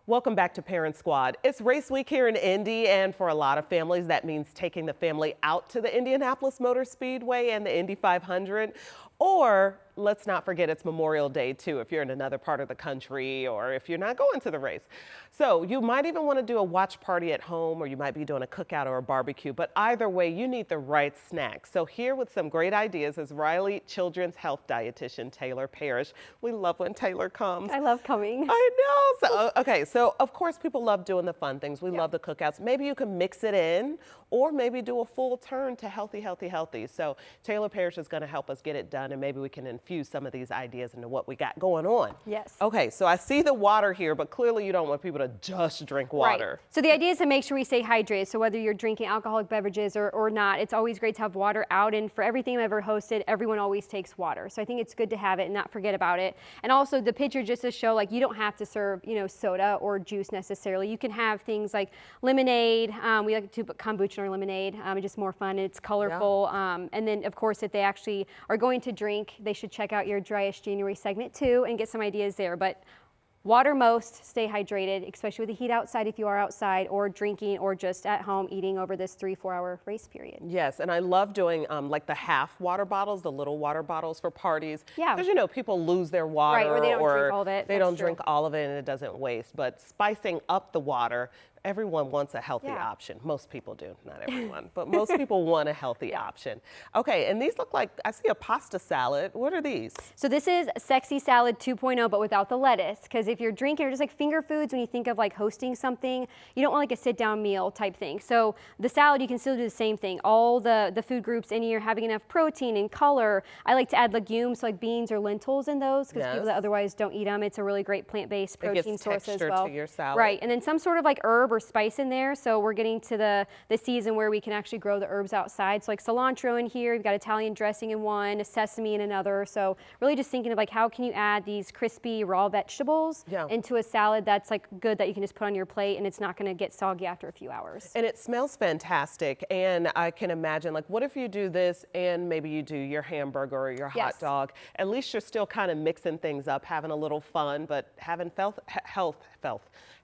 Welcome back to Parent Squad. It's race week here in Indy, and for a lot of families, that means taking the family out to the Indianapolis Motor Speedway and the Indy 500. Or let's not forget it's Memorial Day too, if you're in another part of the country or if you're not going to the race. So you might even want to do a watch party at home, or you might be doing a cookout or a barbecue, but either way, you need the right snacks. So here with some great ideas is Riley Children's Health Dietitian Taylor Parrish. We love when Taylor comes. I love coming. I know. So, okay, so of course people love doing the fun things. We love the cookouts. Maybe you can mix it in, or maybe do a full turn to healthy, healthy, healthy. So Taylor Parrish is going to help us get it done, and maybe we can infuse some of these ideas into what we got going on. Yes. Okay, so I see the water here, but clearly you don't want people to just drink water. Right. So the idea is to make sure we stay hydrated. So whether you're drinking alcoholic beverages or not, it's always great to have water out. And for everything I've ever hosted, everyone always takes water. So I think it's good to have it and not forget about it. And also the picture just to show, like, you don't have to serve, soda or juice necessarily. You can have things like lemonade. We like to put kombucha in our lemonade. It's just more fun. It's colorful. Yeah. And then of course, if they actually are going to drink, they should check out your Driest January segment too and get some ideas there. But water most, stay hydrated, especially with the heat outside if you are outside, or drinking, or just at home eating over this 3-4 hour race period. Yes, and I love doing like the half water bottles, the little water bottles for parties. Yeah. Because people lose their water, right, or they don't drink all of it. They don't drink all of it and it doesn't waste. But spicing up the water, everyone wants a healthy option. Most people do, not everyone, but most people want a healthy option. Okay, and these look like, I see a pasta salad. What are these? So this is Sexy Salad 2.0, but without the lettuce. Because if you're drinking, or just like finger foods, when you think of like hosting something, you don't want like a sit down meal type thing. So the salad, you can still do the same thing. All the food groups in here having enough protein and color. I like to add legumes, so like beans or lentils in those, because people that otherwise don't eat them. It's a really great plant-based protein source as well. To your salad. Right, and then some sort of like herb or spice in there. So we're getting to the season where we can actually grow the herbs outside. So like cilantro in here, you've got Italian dressing in one, sesame in another. So really just thinking of like, how can you add these crispy raw vegetables into a salad that's like good that you can just put on your plate, and it's not going to get soggy after a few hours. And it smells fantastic. And I can imagine, like, what if you do this and maybe you do your hamburger or your hot dog? At least you're still kind of mixing things up, having a little fun, but having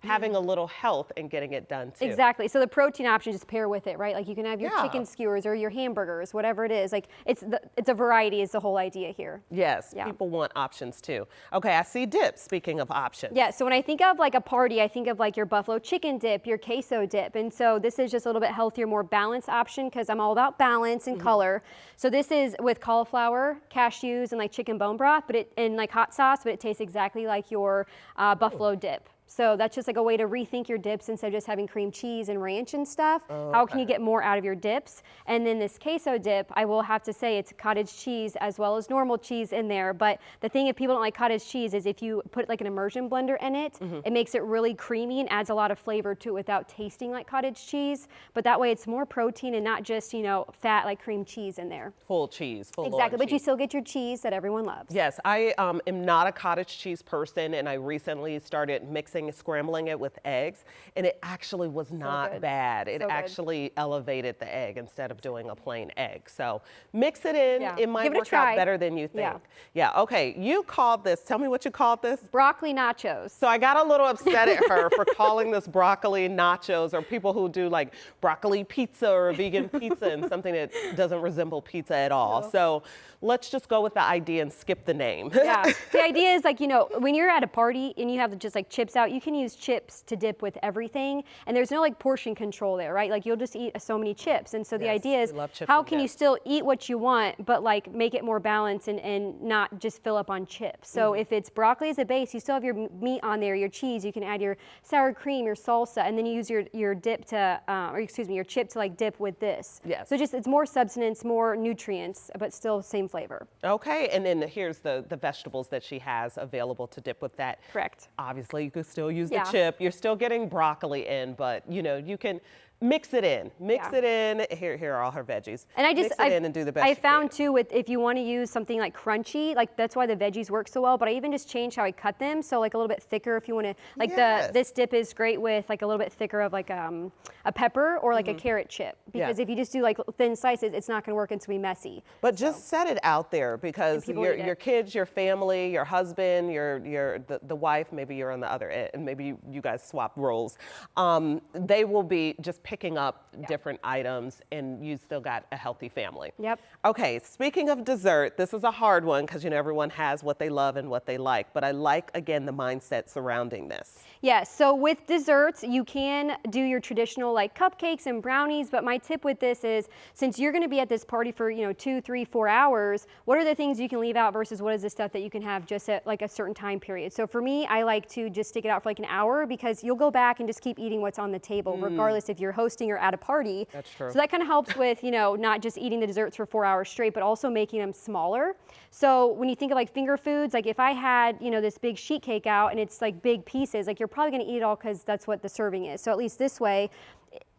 having a little health and getting it done too. Exactly. So the protein option, just pair with it, right? Like you can have your chicken skewers or your hamburgers, whatever it is. Like it's a variety is the whole idea here. Yes, people want options too. Okay, I see dips, speaking of options. Yeah, so when I think of like a party, I think of like your buffalo chicken dip, your queso dip. And so this is just a little bit healthier, more balanced option, because I'm all about balance and color. So this is with cauliflower, cashews, and like chicken bone broth, and like hot sauce, but it tastes exactly like your buffalo dip. So that's just like a way to rethink your dips instead of just having cream cheese and ranch and stuff. How can you get more out of your dips? And then this queso dip, I will have to say it's cottage cheese as well as normal cheese in there. But the thing, if people don't like cottage cheese, is if you put like an immersion blender in it, it makes it really creamy and adds a lot of flavor to it without tasting like cottage cheese. But that way it's more protein and not just, fat like cream cheese in there. Full cheese, full Exactly, but cheese. You still get your cheese that everyone loves. Yes, I am not a cottage cheese person, and I recently started scrambling it with eggs, and it actually was not bad. It actually elevated the egg instead of doing a plain egg. So mix it in. It might work out better than you think. Yeah, okay. You called this, tell me what you called this. Broccoli nachos. So I got a little upset at her for calling this broccoli nachos, or people who do like broccoli pizza or vegan pizza and something that doesn't resemble pizza at all. So let's just go with the idea and skip the name. Yeah, the idea is like, when you're at a party and you have just like chips out, you can use chips to dip with everything, and there's no like portion control there, right? Like you'll just eat so many chips, and so the idea is how can you still eat what you want but like make it more balanced and not just fill up on chips. So if it's broccoli as a base, you still have your meat on there, your cheese, you can add your sour cream, your salsa, and then you use your dip to your chip to like dip with this. Yes. So just it's more substance, more nutrients, but still same flavor. Okay, and then here's the vegetables that she has available to dip with that. Correct. Obviously you could still use the chip. You're still getting broccoli in, but you can Mix it in. Mix Yeah. it in. Here are all her veggies. And Mix it in and do the best I you found can. too with if you want to use something like crunchy, like that's why the veggies work so well. But I even just changed how I cut them, so like a little bit thicker if you want to. Like Yes. this dip is great with like a little bit thicker of like a pepper or like a carrot chip, because Yeah. if you just do like thin slices, it's not going to work and it's going to be messy. But just set it out there, because people eat your it. kids, your family, your husband, the wife, maybe you're on the other end, and maybe you guys swap roles. They will be just picking up different items, and you still got a healthy family. Yep. Okay, speaking of dessert, this is a hard one because everyone has what they love and what they like, but I like, again, the mindset surrounding this. Yes, so with desserts, you can do your traditional like cupcakes and brownies, but my tip with this is, since you're gonna be at this party for 2, 3, 4 hours, what are the things you can leave out versus what is the stuff that you can have just at like a certain time period? So for me, I like to just stick it out for like an hour, because you'll go back and just keep eating what's on the table, regardless if you're hosting or at a party. That's true. So that kind of helps with, not just eating the desserts for 4 hours straight, but also making them smaller. So when you think of like finger foods, like if I had, this big sheet cake out and it's like big pieces, like you're probably gonna eat it all because that's what the serving is. So at least this way,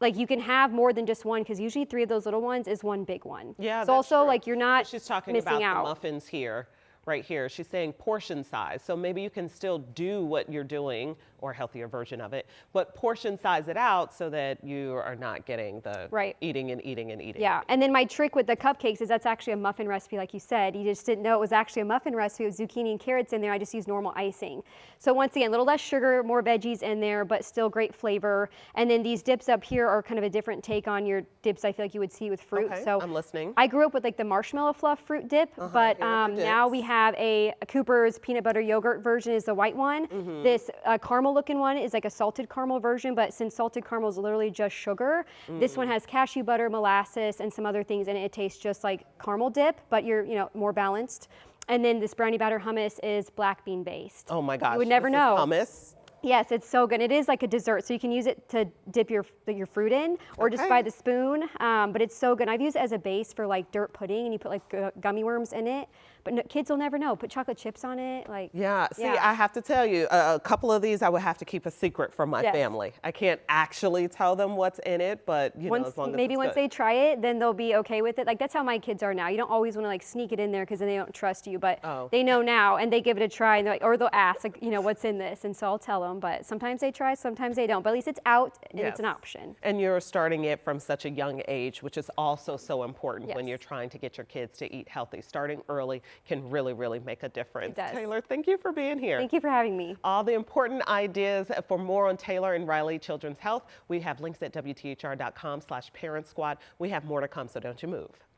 like you can have more than just one, because usually 3 of those little ones is one big one. Yeah, So that's also true. like you're not She's talking missing about out. the muffins here, right here. She's saying portion size. So maybe you can still do what you're doing, or a healthier version of it, but portion size it out so that you are not getting the Right. eating and eating and eating. Yeah, and then my trick with the cupcakes is that's actually a muffin recipe, like you said. You just didn't know it was actually a muffin recipe with zucchini and carrots in there. I just use normal icing. So once again, a little less sugar, more veggies in there, but still great flavor. And then these dips up here are kind of a different take on your dips I feel like you would see with fruit. Okay, So I'm listening. I grew up with like the marshmallow fluff fruit dip, but here are the now dips. we have a Cooper's peanut butter yogurt version is the white one. This caramel looking one is like a salted caramel version, but since salted caramel is literally just sugar, this one has cashew butter, molasses, and some other things, and it tastes just like caramel dip, but you're more balanced. And then this brownie batter hummus is black bean based. Oh my gosh. You would never this is know. hummus. Yes, it's so good. It is like a dessert, so you can use it to dip your fruit in, or just Okay. by the spoon. But it's so good. I've used it as a base for like dirt pudding, and you put like gummy worms in it. But no, kids will never know. Put chocolate chips on it, like. Yeah, see, Yeah. I have to tell you, a couple of these I would have to keep a secret from my Yes. family. I can't actually tell them what's in it, but as long as Maybe it's once good. they try it, then they'll be okay with it. Like that's how my kids are now. You don't always want to like sneak it in there because then they don't trust you. But Oh. they know now, and they give it a try, and or they'll ask, like, what's in this, and so I'll tell them. But sometimes they try, sometimes they don't. But at least it's out and it's an Yes. option. And you're starting it from such a young age, which is also so important when Yes. you're trying to get your kids to eat healthy. Starting early can really, really make a difference. does. Taylor, thank you for being here. Thank you for having me. All the important ideas. For more on Taylor and Riley Children's Health, we have links at WTHR.com/Parent Squad. We have more to come, so don't you move.